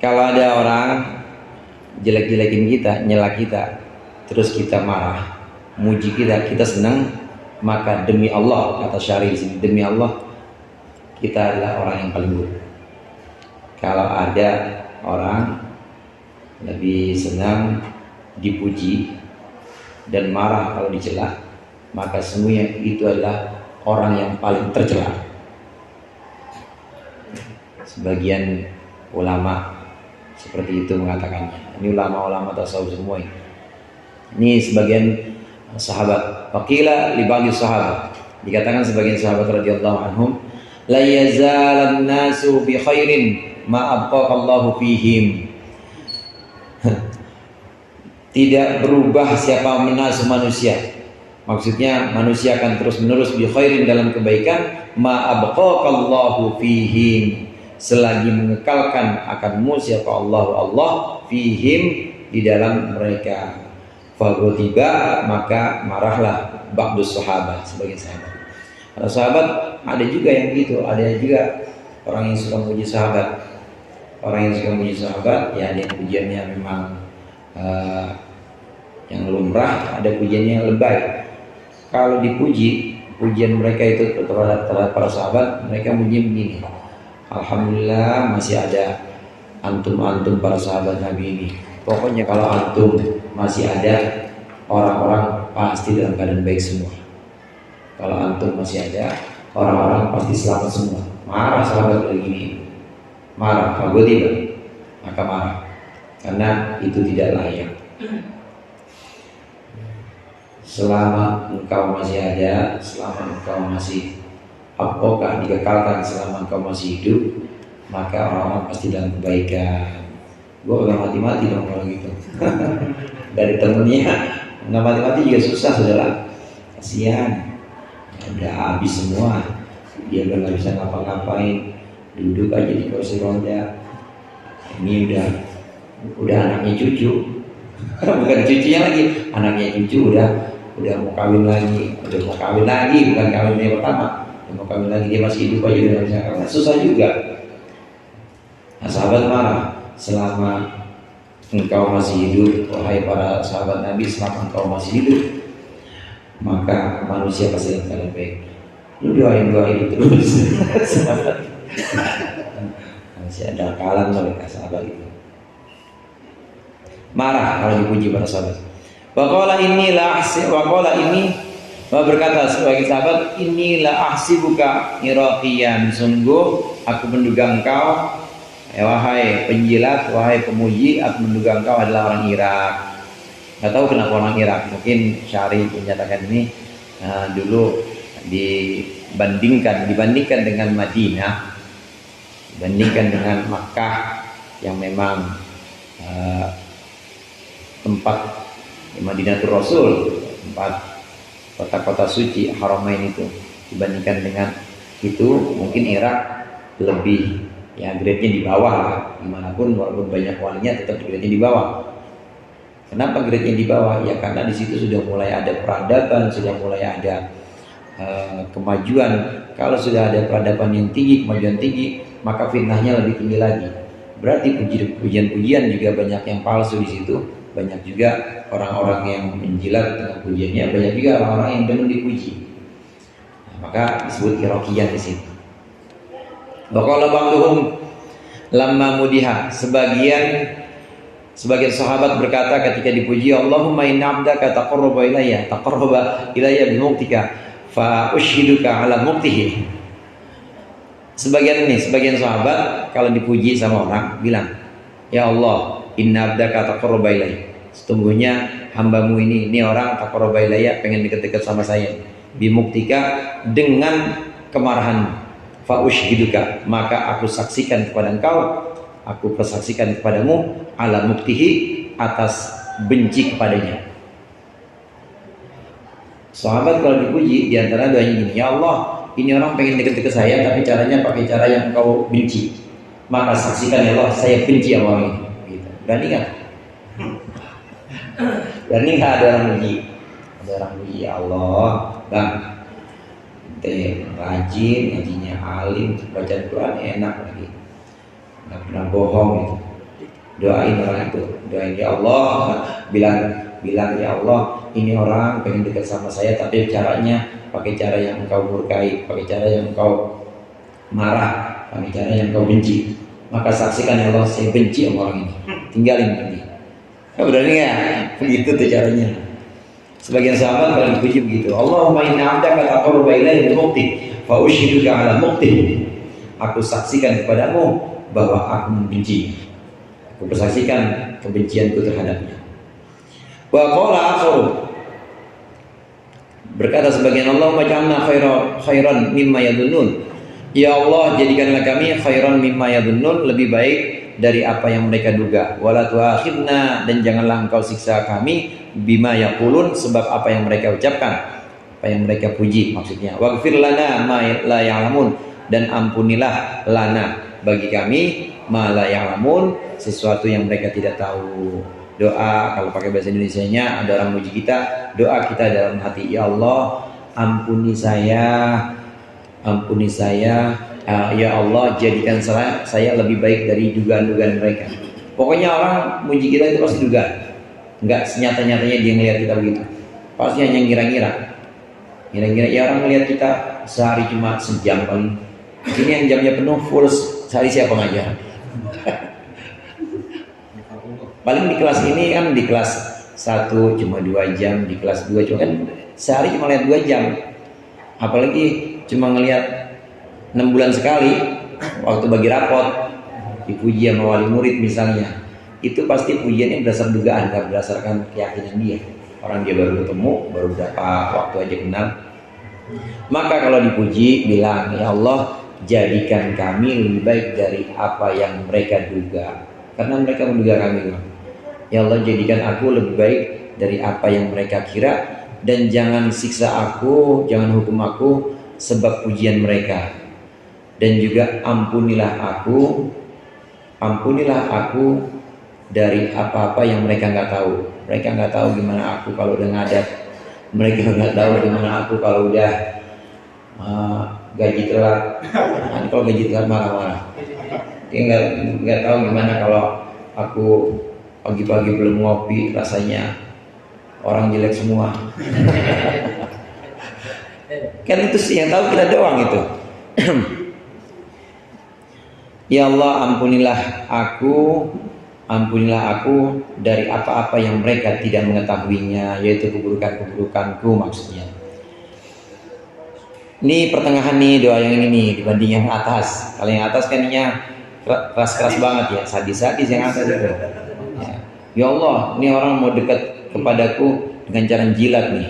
Kalau ada orang jelek-jelekin kita, nyela kita, terus kita marah, muji kita, kita senang, maka demi Allah, kata syari sini, demi Allah kita adalah orang yang paling buruk. Kalau ada orang lebih senang dipuji dan marah kalau dicela, maka semuanya itu adalah orang yang paling tercela. Sebagian ulama seperti itu mengatakannya. Ini ulama-ulama tasawuf semua ini. Ini sebagian sahabat. Faqila li ba'di sahabat, dikatakan sebagian sahabat radhiyallahu anhum, la yazalan nasu bi khairin ma abqallahu fihim. Tidak berubah siapa menasu manusia. Maksudnya manusia akan terus menerus bi khairin dalam kebaikan, ma abqallahu fihim, selagi mengekalkan akanmu siapa Allah fihim, di dalam mereka. Faghadiba, maka marahlah ba'dus sahabat, sebagian sahabat. Para sahabat ada juga yang begitu, ada juga orang yang suka memuji sahabat. Orang yang suka memuji sahabat, ya ada yang pujiannya memang yang lumrah, ada pujiannya yang lebay. Kalau dipuji, pujian mereka itu terhadap para sahabat, mereka muji begini: alhamdulillah masih ada antum-antum para sahabat Nabi ini. Pokoknya kalau antum masih ada, orang-orang pasti dalam keadaan baik semua. Kalau antum masih ada, orang-orang pasti selamat semua. Marah sahabat begini, marah, kalau tidak, maka marah, karena itu tidak layak. Selama engkau masih ada, selama engkau masih apakah dikekalkan, selama engkau masih hidup, maka orang-orang pasti dalam kebaikan. Gue udah mati-mati dong kalau gitu. Dari temennya nggak mati-mati juga susah, saudara. Kasihan, udah habis semua. Dia udah nggak bisa ngapa-ngapain, duduk aja di kursi roda. Ini udah anaknya cucu, bukan cucunya lagi, anaknya cucu udah mau kawin lagi, bukan kawin yang pertama, udah mau kawin lagi, dia masih hidup aja udah nggak bisa kawin. Susah juga. Nah, sahabat marah. Selama engkau masih hidup, wahai para sahabat Nabi, selama engkau masih hidup, maka manusia pasti dalam keadaan baik. Lu doain terus. Masih ada kalan mereka sahabat itu. Marah kalau dipuji para sahabat. Waqala ini berkata sebagai sahabat, inilah ahsibuka iraqiyan, sungguh aku menduga engkau, wahai penjilat, wahai pemuji, aku menduga engkau adalah orang Irak. Gak tahu kenapa orang Irak, mungkin Syari menyatakan ini dulu dibandingkan dengan Madinah, dibandingkan dengan Makkah yang memang tempat Madinatul Rasul, tempat kota-kota suci Haramain itu, dibandingkan dengan itu mungkin Irak lebih, ya grade-nya di bawah lah. Dimanapun walaupun banyak walinya, tetap grade-nya di bawah. Kenapa grade-nya di bawah? Ya karena di situ sudah mulai ada peradaban, sudah mulai ada kemajuan. Kalau sudah ada peradaban yang tinggi, kemajuan tinggi, maka fitnahnya lebih tinggi lagi. Berarti pujian-pujian juga banyak yang palsu di situ. Banyak juga orang-orang yang menjilat dengan pujiannya, banyak juga orang-orang yang demen dipuji. Nah, maka disebut iraqiyah di situ. Waqala ba'duhum lamma mudiha, sebagian sahabat berkata ketika dipuji, Allahumma inna abdaka taqarraba ilayya bi muqtika fa ushiduka ala muqtihi. Sebagian sahabat kalau dipuji sama orang bilang, ya Allah, inna abdaka taqarraba ilayya, sesungguhnya hambamu ini orang taqarraba ilayya, pengen dekat-dekat sama saya, bi muqtika, dengan kemarahanmu. Fa ushiduka, maka aku saksikan kepada engkau, aku persaksikan kepadamu, ala muktihi, atas benci kepadanya. Sahabat kalau dipuji diantara doanya gini, ya Allah, ini orang pengen deket-deket saya tapi caranya pakai cara yang Engkau benci. Maka saksikan ya Allah, saya benci sama orang ini. Gitu. Berani nggak? Berani nggak ada orang puji? Ada orang puji, ya Allah, bang, ente rajin, ngajinya alim, baca Quran enak lagi, nggak pernah bohong gitu. Doain orang itu, doain ya Allah, bilang ya Allah, ini orang pengen dekat sama saya tapi caranya pakai cara yang Engkau murkai, pakai cara yang Engkau marah, pakai cara yang Engkau benci. Maka saksikan ya Allah, saya benci sama orang ini, tinggalin pergi. Berani nggak? Begitu tuh caranya. Sebagian sahabat kalau dipuji begitu, Allahumma inna abdaka taqarraba ilayya bil muqti fa ushiduka ala muqti. Aku saksikan kepadamu bahwa aku membenci. Aku bersaksikan kebencianku terhadapnya. Wa qala akharu, berkata sebagian, Allahumma ja'alna khairan mimma yadunnun. Ya Allah, jadikanlah kami khairan mimma yadunnun, lebih baik dari apa yang mereka duga. Wala tu'akhidna, dan janganlah Engkau siksa kami bima yaqulun, sebab apa yang mereka ucapkan, apa yang mereka puji maksudnya. Waghfir lana ma la ya'lamun, dan ampunilah lana bagi kami ma la ya'lamun, sesuatu yang mereka tidak tahu. Doa kalau pakai bahasa Indonesianya, ada orang muji kita, doa kita dalam hati, ya Allah, ampuni saya, ya Allah, jadikan saya lebih baik dari dugaan-dugaan mereka. Pokoknya orang muji kita itu pasti dugaan, nggak senyata-nyatanya dia ngelihat kita begitu, pasti hanya ngira-ngira ya. Orang ngelihat kita sehari cuma sejam paling, ini yang jamnya penuh full sehari siapa ngajar. Paling di kelas ini kan, di kelas 1 cuma 2 jam, di kelas 2 cuma kan sehari cuma lihat 2 jam. Apalagi cuma ngelihat 6 bulan sekali waktu bagi rapot, dipuji sama wali murid misalnya. Itu pasti pujiannya berdasar dugaan, nggak berdasarkan keyakinan dia. Orang dia baru ketemu, baru berapa waktu aja kenal. Maka kalau dipuji, bilang, ya Allah, jadikan kami lebih baik dari apa yang mereka duga. Karena mereka menduga kami, ya Allah, jadikan aku lebih baik dari apa yang mereka kira, dan jangan siksa aku, jangan hukum aku sebab pujian mereka, dan juga ampunilah aku dari apa-apa yang mereka nggak tahu. Mereka nggak tahu gimana aku kalau udah ngadat, mereka nggak tahu gimana aku kalau udah gaji telat. Nah, kalau gaji telat marah-marah. Dia nggak tahu gimana kalau aku pagi-pagi belum ngopi, rasanya orang jelek semua. Kan itu sih yang tahu kita doang itu. Ya Allah, ampunilah aku dari apa-apa yang mereka tidak mengetahuinya, yaitu keburukanku maksudnya. Ini pertengahan nih doa yang ini nih dibanding yang atas. Kalau yang atas kan ini keras-keras banget ya, sadis-sadis yang atas itu. Ya Allah, ini orang mau dekat kepadaku dengan cara jilat nih,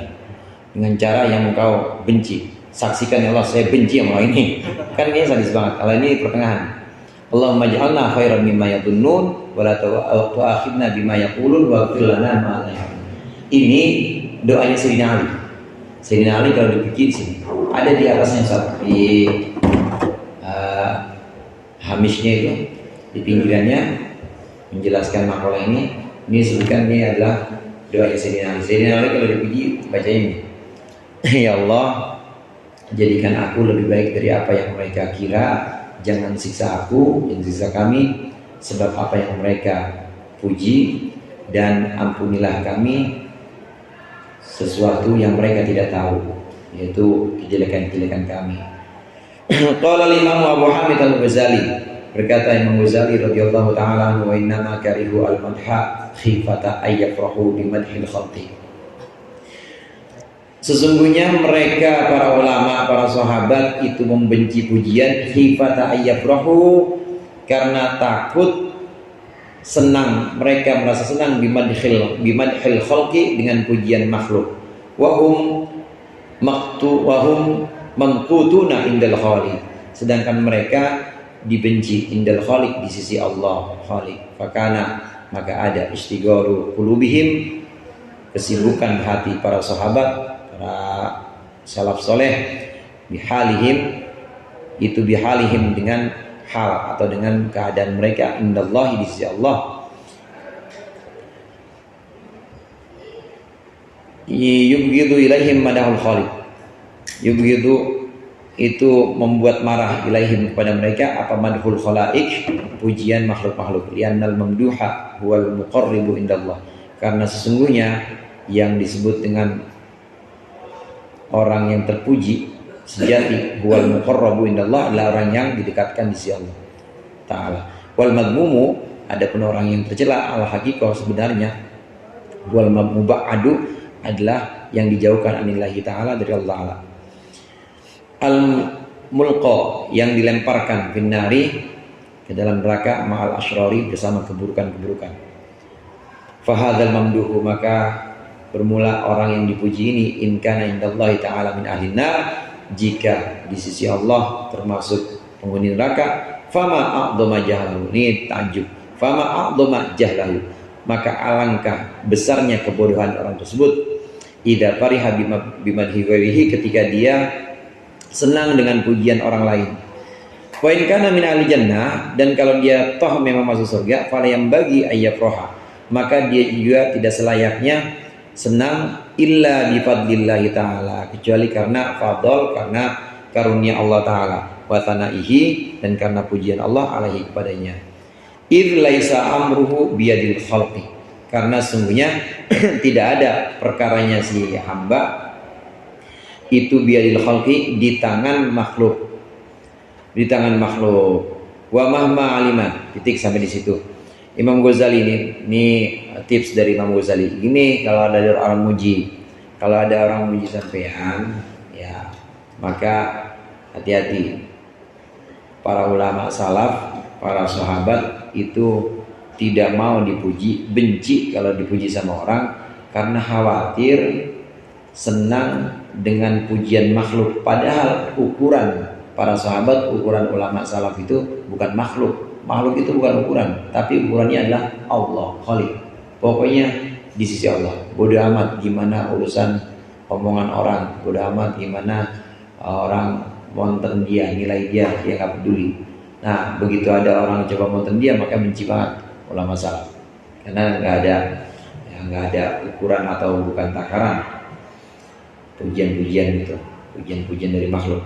dengan cara yang Engkau benci. Saksikan ya Allah, saya benci sama orang ini. Kan ini sadis banget. Kalau ini pertengahan. Allahumma ja'alna khairan mimma yadunnun wa la tu'akhidna bima yaqulun waghfir lana ma la ya'lamun. Ini doanya Sayyidina Ali. Sayyidina Ali kalau dipuji di sini, ada di atasnya di hamisnya itu, di pinggirannya menjelaskan makalah ini. Ini sebutkan ini adalah doa Sayyidina Ali. Sayyidina Ali kalau dipuji bacanya ini. Ya Allah, jadikan aku lebih baik dari apa yang mereka kira, jangan siksa aku, jangan siksa kami sebab apa yang mereka puji, dan ampunilah kami sesuatu yang mereka tidak tahu, yaitu kejelekan-kejelekan kami. Qala Imam Abu Hamid Al-Ghazali, berkata Imam Ghazali radhiyallahu taala anhu, wa innama karihu al-madha khifata ayyafrahu bi madhil khalqi. Sesungguhnya mereka, para ulama, para sahabat itu membenci pujian khifata ayyafrahu, karena takut senang, mereka merasa senang bimadhil khalqi, dengan pujian makhluk. Wahum mangkutuna indal khaliq, sedangkan mereka dibenci indal khaliq, di sisi Allah khaliq. Fakana, maka ada istigharu qulubihim, kesibukan hati para sahabat, para para salaf soleh, bihalihim, itu bihalihim dengan hal atau dengan keadaan mereka, indallahi, di sisi Allah. Yubghidu ilaihim madahul khaliq. Yubghidu itu membuat marah ilaihim kepada mereka apa madhul khalaik, pujian makhluk-makhluk. Liannal mamduha huwal muqarribu indallah, karena sesungguhnya yang disebut dengan orang yang terpuji sejati, huwal muqarrabu indallah, adalah orang yang didekatkan di sisi Allah Ta'ala. Wal madmumu, adapun orang yang tercela, al haqiqah, sebenarnya, wal muba'adu, adalah yang dijauhkan anillahi ta'ala, dari Allah Ta'ala. Al mulqa, yang dilemparkan finnari, ke dalam neraka, ma'al asyrari, bersama keburukan-keburukan. Fahadzal mamduhu, maka bermula orang yang dipuji ini, in kana indallahi ta'ala min ahlin nar, jika di sisi Allah termasuk penghuni neraka, fama a'dhama jahlahu, ini ta'ajub, fama a'dhama jahlahu, maka alangkah besarnya kebodohan orang tersebut, idza fariha bimadhi ghairihi, ketika dia senang dengan pujian orang lain. Wa in kana min ahli jannah, dan kalau dia toh memang masuk surga, fala yang bagi ayyafraha, maka dia juga tidak selayaknya senang illa bi fadlillahi ta'ala, kecuali karena fadl, karena karunia Allah Ta'ala, wa tanaihi, dan karena pujian Allah alaihi, kepadanya. Idz laisa amruhu biyadil khalqi, karena sungguhnya tidak ada perkaranya si hamba itu biyadil khalqi, di tangan makhluk, di tangan makhluk. Wa mahma aliman, titik sampai di situ. Imam Ghazali ini tips dari Imam Ghazali. Ini kalau ada orang muji, kalau ada orang muji sampean, ya maka hati-hati. Para ulama salaf, para sahabat itu tidak mau dipuji, benci kalau dipuji sama orang, karena khawatir senang dengan pujian makhluk. Padahal ukuran para sahabat, ukuran ulama salaf itu bukan makhluk. Makhluk itu bukan ukuran, tapi ukurannya adalah Allah Khaliq. Pokoknya di sisi Allah. Bodoh amat gimana urusan omongan orang, bodoh amat gimana orang monten dia, nilai dia nggak peduli. Nah, begitu ada orang coba monten dia, maka benci banget ulama salaf, karena nggak ada ukuran atau bukan takaran pujian-pujian itu, pujian-pujian dari makhluk.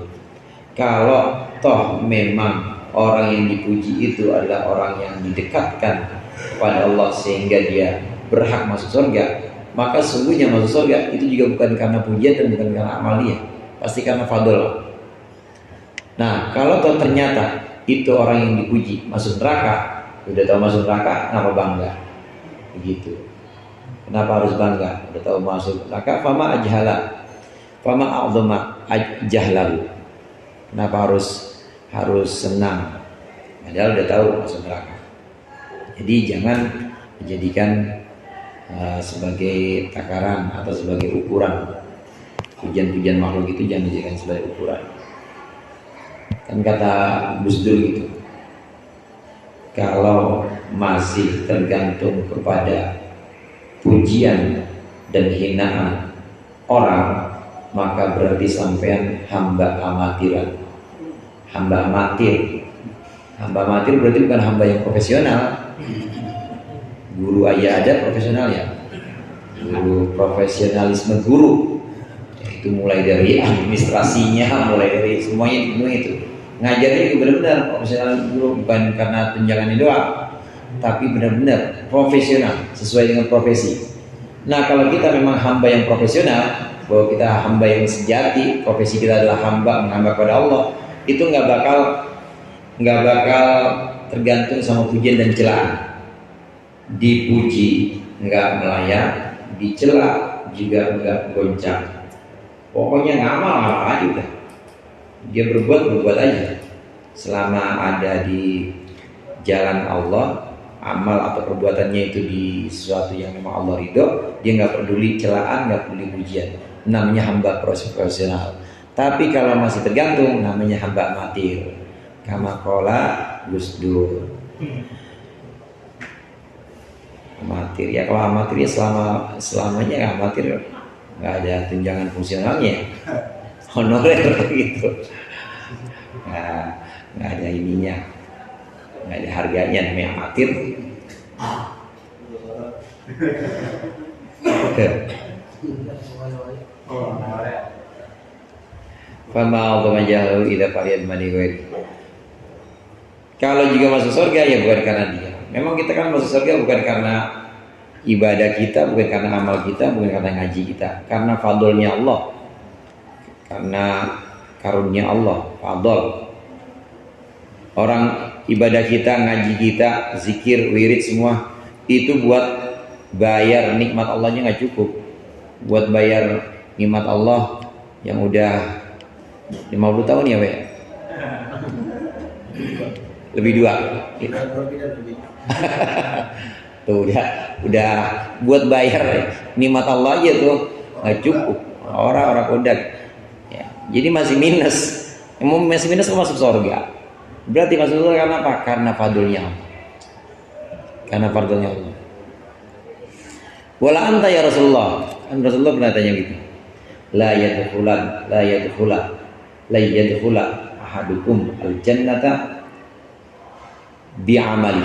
Kalau toh memang orang yang dipuji itu adalah orang yang didekatkan kepada Allah sehingga dia berhak masuk surga, maka sungguhnya masuk surga itu juga bukan karena pujian dan bukan karena amal dia, pasti karena fadl. Nah, kalau toh ternyata itu orang yang dipuji masuk neraka, udah tahu masuk neraka, kenapa bangga? Begitu. Kenapa harus bangga? Udah tahu masuk neraka, fama ajhala, fama a'dhama jahlahu. Kenapa harus senang? Padahal udah tahu masuk neraka. Jadi jangan dijadikan sebagai takaran atau sebagai ukuran. Pujian-pujian makhluk itu jangan dijadikan sebagai ukuran. Kan kata Gus Dur gitu, kalau masih tergantung kepada pujian dan hinaan orang, maka berarti sampean hamba amatiran. Hamba amatir. Hamba amatir berarti bukan hamba yang profesional. Guru aja ada profesional ya. Guru profesionalisme guru. Itu mulai dari administrasinya, mulai dari semuanya itu. Ngajarnya itu benar-benar profesional guru, bukan karena tunjangannya doang, tapi benar-benar profesional sesuai dengan profesi. Nah, kalau kita memang hamba yang profesional, bahwa kita hamba yang sejati, profesi kita adalah hamba, menghamba kepada Allah, itu nggak bakal tergantung sama pujian dan celaan. Dipuji nggak melayak, dicela juga nggak goncang. Pokoknya ngamal aja udah. Dia berbuat aja. Selama ada di jalan Allah, amal atau perbuatannya itu di sesuatu yang memang Allah ridho, dia nggak peduli celaan, nggak peduli pujian. Namanya hamba profesional. Tapi kalau masih tergantung, namanya hamba amatir. Kama qala Gus Dur. Amatir ya, kalau amatir ya selamanya amatir nggak ada tunjangan fungsionalnya, honorer gitu, nggak ada ininya, nggak ada harganya, namanya amatir. Fama automajahu ida fariad maniwir. Kalau juga masuk surga ya bukan karena dia. Memang kita kan masuk surga bukan karena ibadah kita, bukan karena amal kita, bukan karena ngaji kita, karena fadlnya Allah, karena karunia Allah, fadl. Orang ibadah kita, ngaji kita, zikir, wirid semua itu buat bayar nikmat Allahnya nggak cukup, buat bayar nikmat Allah yang udah 50 tahun ya, Pak? Lebih 2. Tuh udah buat bayar nikmat Allah aja tuh nggak cukup. Orang kodak. Ya, jadi masih minus. Masih minus masuk surga. Berarti masuk surga karena apa? Karena fadlnya Allah. Karena fadlnya Allah. Wala anta ya Rasulullah. Kan Rasulullah pernah tanya gitu. La yadkhula ahadukum al-jannata bi'amali.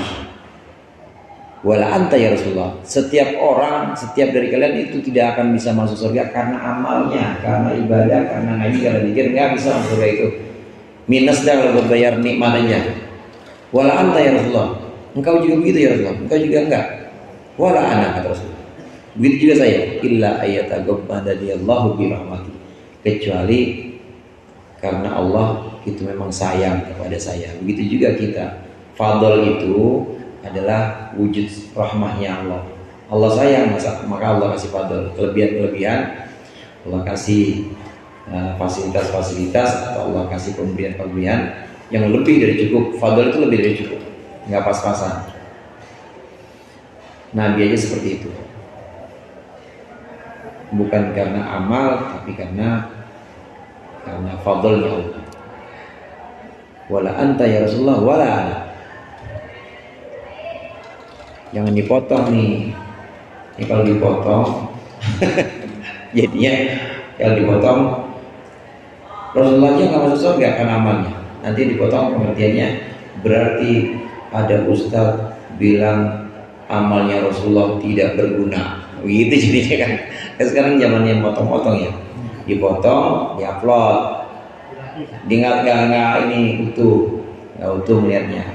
Wala anta ya Rasulullah. Setiap orang, setiap dari kalian itu tidak akan bisa masuk surga karena amalnya, karena ibadah, karena ngaji, karena zikir, nggak bisa masuk surga itu. Minus dah kalau buat bayar nikmatnya. Wala anta ya Rasulullah. Engkau juga begitu ya Rasulullah. Engkau juga enggak. Wala ana kata Rasulullah. Begitu juga saya. Illa ayataghammadallahu bi rahmati. Kecuali karena Allah itu memang sayang kepada saya. Begitu juga kita. Fadl itu adalah wujud rahmahnya Allah. Allah sayang, maka Allah kasih fadl, kelebihan-kelebihan. Allah kasih fasilitas-fasilitas, atau Allah kasih pemberian-pemberian yang lebih dari cukup. Fadl itu lebih dari cukup, nggak pas-pasan. Nabi aja seperti itu, bukan karena amal, tapi karena fadlnya Allah. Wala anta ya Rasulullah, wala ana. Jangan dipotong nih. Ini kalau dipotong jadinya kalau dipotong Rasulullah aja nggak masuk surga karena amalnya. Nanti dipotong pengertiannya berarti ada ustaz bilang amalnya Rasulullah tidak berguna. Begitu jadinya kan. Sekarang zamannya motong-motong ya. Dipotong, diupload. Diingat nggak ini nggak utuh melihatnya.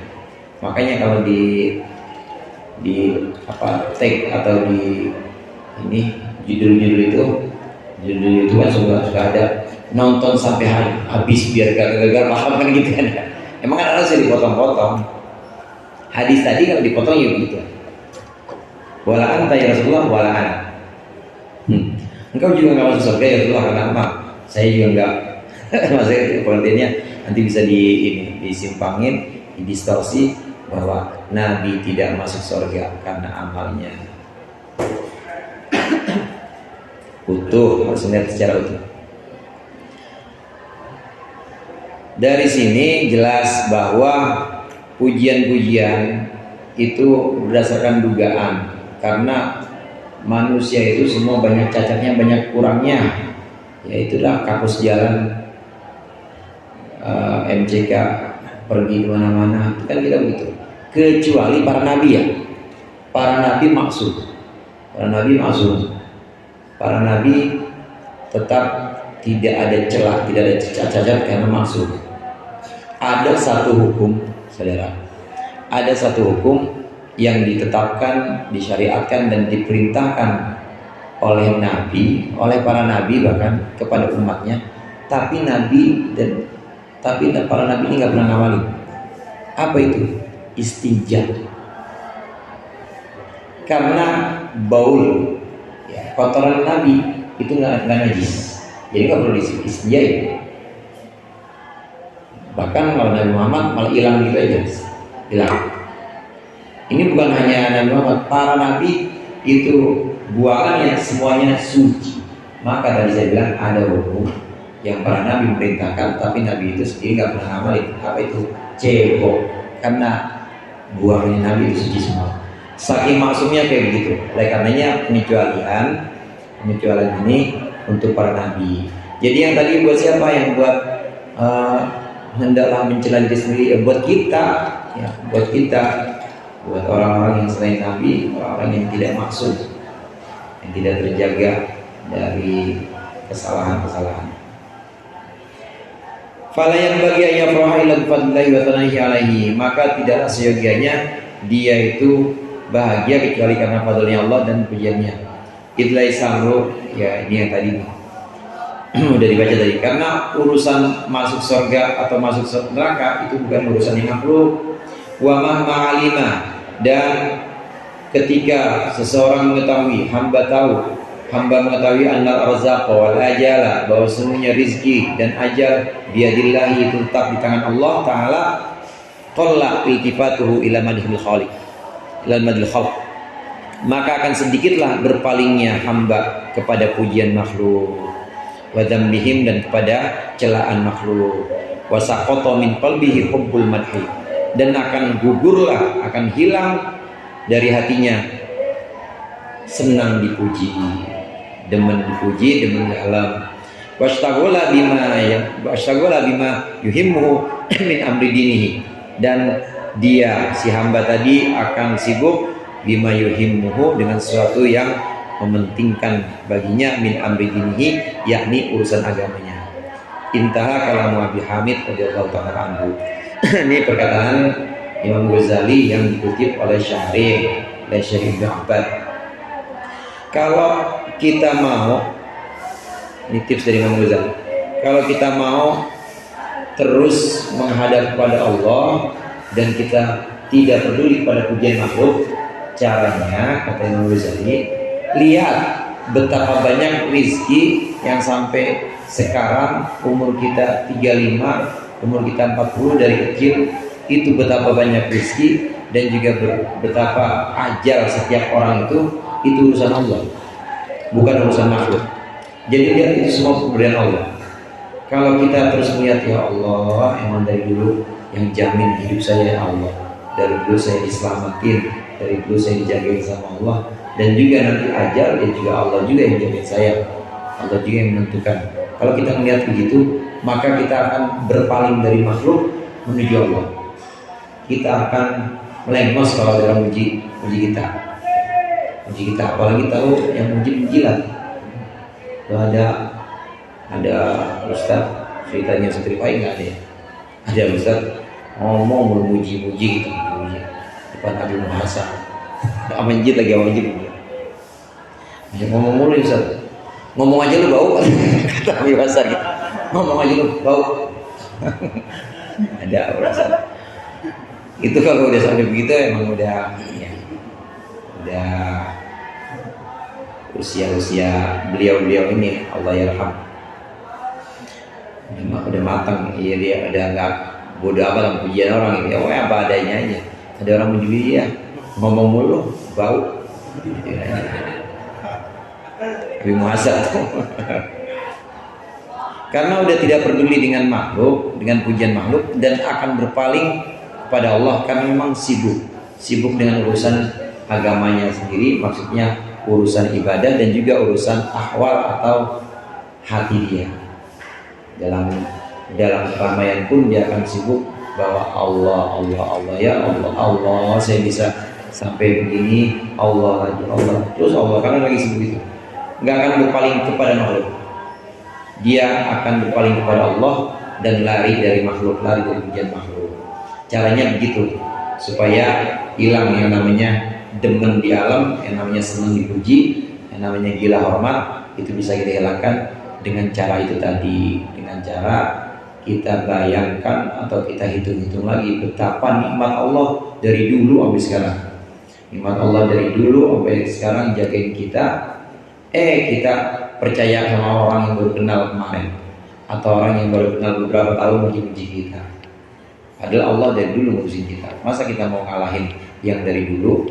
Makanya kalau di tag atau di ini judul itu kan suka ada nonton sampai habis biar gak gagal paham kan gitu kan. Emang kan harusnya dipotong-potong. Hadis tadi kalau dipotong ya begitu. Wala anta ya Rasulullah wala ana. Engkau juga nggak masuk surga ya Rasulullah karena apa? Saya juga nggak. Maksudnya pengertiannya nanti bisa disimpangin, didistorsi bahwa Nabi tidak masuk surga karena amalnya utuh, harus melihat secara utuh. Dari sini jelas bahwa pujian-pujian itu berdasarkan dugaan, karena manusia itu semua banyak cacatnya, banyak kurangnya. Ya itulah kapus jalan MCK pergi kemana-mana, itu kan kita begitu. Kecuali para nabi ya, para nabi maksud, para nabi tetap tidak ada celah, tidak ada cacat karena maksud. Ada satu hukum, saudara, ada satu hukum yang ditetapkan, disyariatkan dan diperintahkan oleh nabi, oleh para nabi bahkan kepada umatnya, tapi para nabi ini nggak pernah ngamalin. Apa itu? Istinja. Karena baul, ya, kotoran nabi itu nggak najis, jadi nggak perlu istinja ya. Bahkan kalau Nabi Muhammad malah hilang gitu aja, hilang. Ini bukan hanya Nabi Muhammad, para nabi itu buangannya semuanya suci. Maka tadi saya bilang ada hukum yang para nabi memerintahkan, tapi nabi itu sendiri nggak pernah ngamalin. Apa itu? Cebok. Karena buangnya nabi itu suci semua. Saking maksumnya kayak begitu. Oleh karenanya pengecualian pengecualian ini untuk para nabi. Jadi yang tadi buat siapa? Yang buat hendaklah mencela diri sendiri, ya buat kita, ya buat kita, buat orang-orang yang selain nabi, orang-orang yang tidak maksud, yang tidak terjaga dari kesalahan-kesalahan. Fala yang bagi ayat fadlillahi wa tanahi alaihi, maka tidaklah seyogianya dia itu bahagia kecuali karena fadlnya Allah dan pujiannya. Idlai samru, ya ini yang tadi udah dibaca tadi. Karena urusan masuk surga atau masuk neraka itu bukan urusan yang makhluk. Wa ma'alima, dan ketika seseorang mengetahui, hamba mengetahui annal arzaqa wal ajala, bahwa semuanya rizki dan ajal biadillahi itu tetap di tangan Allah Ta'ala, qalla iltifatuhu ila madhil khaliq, ila madhil khalq, maka akan sedikitlah berpalingnya hamba kepada pujian makhluk, wa dzambihim, dan kepada celaan makhluk, wa saqata min qalbihi hubbul madhi, dan akan gugurlah, akan hilang dari hatinya senang dipuji, demen dipuji, demen alam. Washtaghala bima yuhimmu min amri dinihi, dan dia si hamba tadi akan sibuk bima yuhimmuhu, dengan sesuatu yang mementingkan baginya, min amri dinihi, yakni urusan agamanya. Intaha kalamu Abi Hamid radhiyallahu ta'ala anhu. Ini perkataan Imam Ghazali yang dikutip oleh Syekh Ibnu Abbad. Kalau kita mau, ini tips dari Imam Ghazali, kalau kita mau terus menghadap kepada Allah dan kita tidak peduli pada pujian makhluk, caranya, kata Imam Ghazali, lihat betapa banyak rizki yang sampai sekarang umur kita 35, umur kita 40 dari kecil, itu betapa banyak rizki, dan juga betapa ajal setiap orang itu urusan Allah, bukan urusan makhluk. Jadi lihat itu semua pemberian Allah. Kalau kita terus melihat, ya Allah, emang dari dulu yang jamin hidup saya ya Allah, dari dulu saya diselamatin, dari dulu saya dijagain sama Allah, dan juga nanti ajal ya juga Allah juga yang jamin saya, Allah juga yang menentukan. Kalau kita melihat begitu, maka kita akan berpaling dari makhluk menuju Allah. Kita akan melengos kalau ada orang muji kita, apalagi tahu yang muji menjilat. Kalau ada ustaz ceritanya setrifai nggak ada ya? Ada ustaz ngomong bermuji-muji gitu, depan Abu Hasan, menjit lagi menjit. Ngomong mulu ustaz, ngomong aja lu bau, kata Abu Hasan gitu. Ngomong aja lu bau. Ada ustaz. Itu kalau udah sampai begitu emang udah usia beliau ini Allah yarham, udah matang. Iya, dia udah nggak bodoh apa dalam pujian orang gitu. Ya apa adanya aja. Ada orang menjual dia ngomong mulu bau. Lebih muasab. Karena udah tidak peduli dengan makhluk, dengan pujian makhluk, dan akan berpaling kepada Allah karena memang sibuk dengan urusan agamanya sendiri, maksudnya urusan ibadah dan juga urusan ahwal atau hati dia. Dalam keramaian pun dia akan sibuk bahwa Allah ya Allah saya bisa sampai begini, Allah terus Allah, karena lagi sibuk itu. Nggak akan berpaling kepada makhluk, dia akan berpaling kepada Allah dan lari dari makhluk, lari dari pujian makhluk. Caranya begitu, supaya hilang yang namanya demen di alam, yang namanya senang dipuji, yang namanya gila hormat. Itu bisa kita hilangkan dengan cara itu tadi, dengan cara kita bayangkan atau kita hitung-hitung lagi betapa nikmat Allah dari dulu sampai sekarang. Nikmat Allah dari dulu sampai sekarang jagain kita. Kita percaya sama orang yang baru kenal kemarin, atau orang yang baru kenal beberapa tahun muji-muji kita. Padahal Allah dari dulu ngurusin kita. Masa kita mau ngalahin yang dari dulu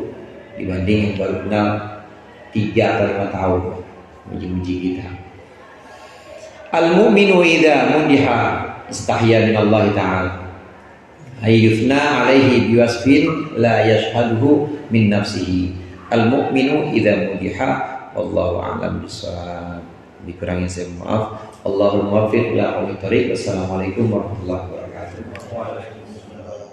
dibanding yang baru kenal 3 atau 5 tahun muji-muji kita. Al-mu'minu idza mudiha istahya min Allah ta'ala ayyufna alaihi biwasfin la yashhaduhu min nafsihi. Al-mu'minu idza mudiha, Wallahu a'lam bishawab. Dikurangi saya maaf. Allahumma waffiq ila aqwamit thoriq. Wassalamualaikum warahmatullahi wabarakatuh. Waalaikumsalam.